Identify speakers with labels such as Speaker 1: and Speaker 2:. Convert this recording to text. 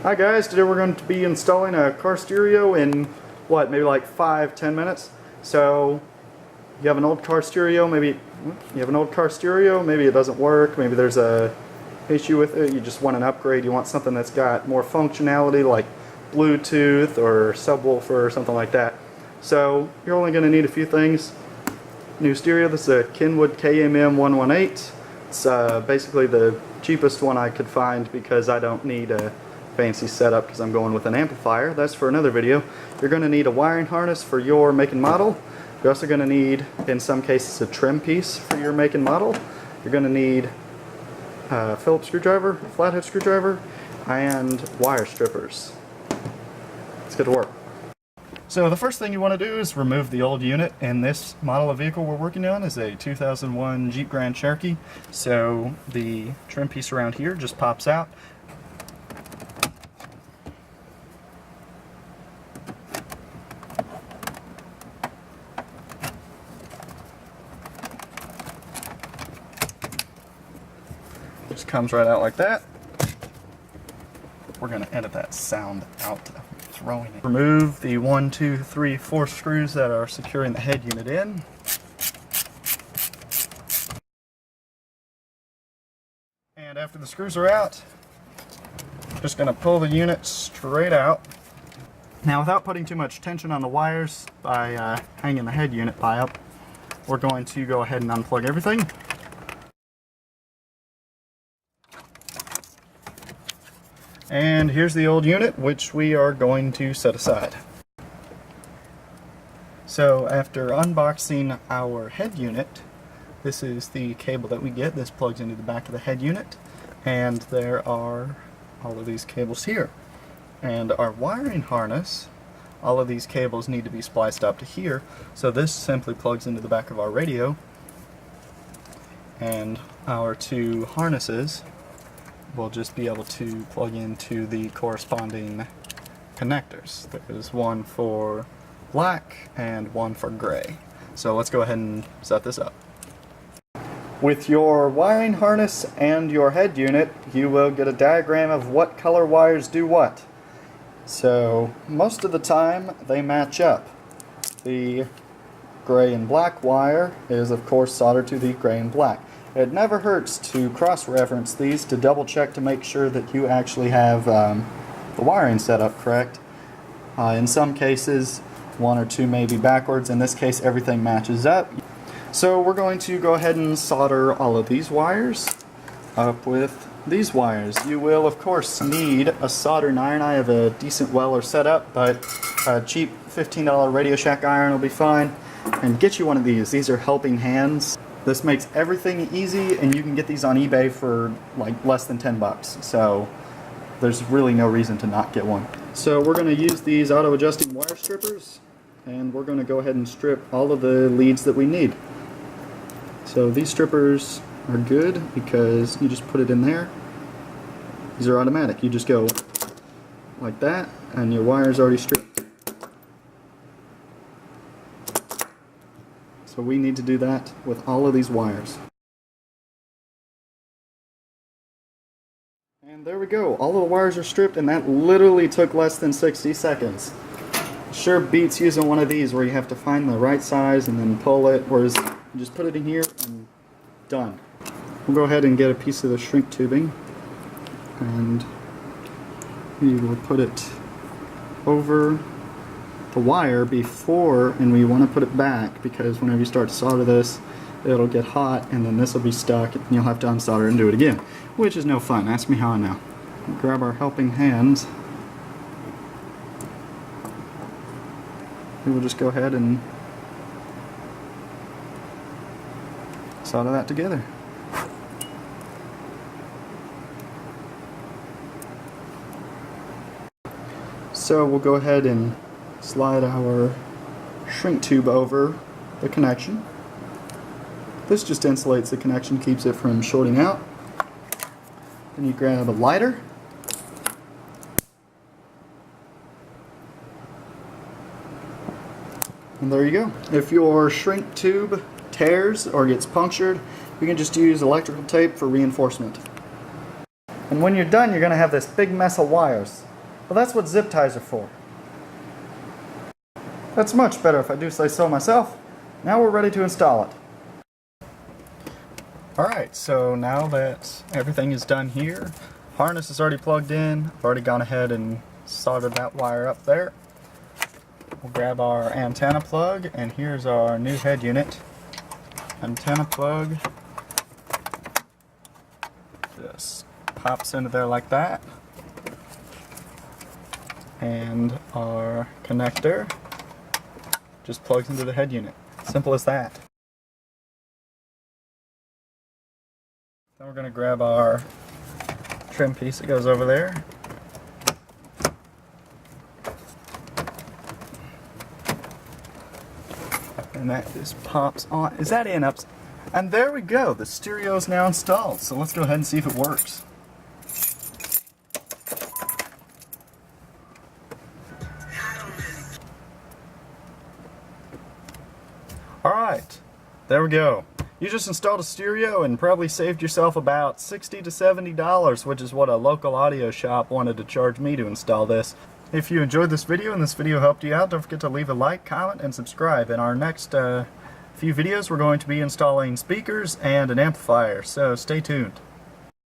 Speaker 1: Hi guys, today we're going to be installing a car stereo in what, maybe like 5-10 minutes. So you have an old car stereo, maybe it doesn't work, maybe there's a issue with it, you just want an upgrade, you want something that's got more functionality like Bluetooth or subwoofer or something like that. So you're only going to need a few things. New stereo, this is a Kenwood KMM 118. It's basically the cheapest one I could find because I don't need a fancy setup because I'm going with an amplifier. That's for another video. You're going to need a wiring harness for your make and model. You're also going to need, in some cases, a trim piece for your make and model. You're going to need a Phillips screwdriver, a flathead screwdriver, and wire strippers. Let's get to work. So the first thing you want to do is remove the old unit, and this model of vehicle we're working on is a 2001 Jeep Grand Cherokee. So the trim piece around here just pops out. Just comes right out like that. We're going to edit that sound out of me throwing it. Remove the 1, 2, 3, 4 screws that are securing the head unit in. And after the screws are out, just going to pull the unit straight out. Now, without putting too much tension on the wires by hanging the head unit by up, we're going to go ahead and unplug everything. And here's the old unit, which we are going to set aside. So after unboxing our head unit, this is the cable that we get. This plugs into the back of the head unit, and there are all of these cables here. And our wiring harness, all of these cables need to be spliced up to here, so this simply plugs into the back of our radio, and our two harnesses we'll just be able to plug into the corresponding connectors. There's one for black and one for gray. So let's go ahead and set this up. With your wiring harness and your head unit, you will get a diagram of what color wires do what. So most of the time they match up. The gray and black wire is of course soldered to the gray and black. It never hurts to cross-reference these to double check to make sure that you actually have the wiring set up correct. In some cases, one or two may be backwards. In this case, everything matches up. So we're going to go ahead and solder all of these wires up with these wires. You will, of course, need a soldering iron. I have a decent Weller setup, but a cheap $15 Radio Shack iron will be fine. And get you one of these. These are helping hands. This makes everything easy, and you can get these on eBay for like less than 10 bucks. So there's really no reason to not get one. So we're going to use these auto-adjusting wire strippers, and we're going to go ahead and strip all of the leads that we need. So these strippers are good because you just put it in there. These are automatic. You just go like that, and your wire's already stripped. So we need to do that with all of these wires. And there we go. All of the wires are stripped, and that literally took less than 60 seconds. Sure beats using one of these where you have to find the right size and then pull it, whereas you just put it in here and done. We'll go ahead and get a piece of the shrink tubing, and we will put it over the wire before, and we want to put it back because whenever you start to solder this, it'll get hot, and then this will be stuck, and you'll have to unsolder and do it again, which is no fun. Ask me how I know. We'll grab our helping hands. We will just go ahead and solder that together. So we'll go ahead and slide our shrink tube over the connection. This just insulates the connection, keeps it from shorting out. Then you grab a lighter. And there you go. If your shrink tube tears or gets punctured, you can just use electrical tape for reinforcement. And when you're done, you're going to have this big mess of wires. Well, that's what zip ties are for. That's much better if I do say so myself. Now we're ready to install it. Alright, so now that everything is done here, harness is already plugged in. I've already gone ahead and soldered that wire up there. We'll grab our antenna plug, and here's our new head unit. Antenna plug just pops into there like that. And our connector just plugs into the head unit. Simple as that. Then we're going to grab our trim piece that goes over there. And that just pops on. Is that in up? And there we go. The stereo is now installed. So let's go ahead and see if it works. Alright, there we go. You just installed a stereo and probably saved yourself about $60 to $70, which is what a local audio shop wanted to charge me to install this. If you enjoyed this video and this video helped you out, don't forget to leave a like, comment, and subscribe. In our next few videos, we're going to be installing speakers and an amplifier, so stay tuned.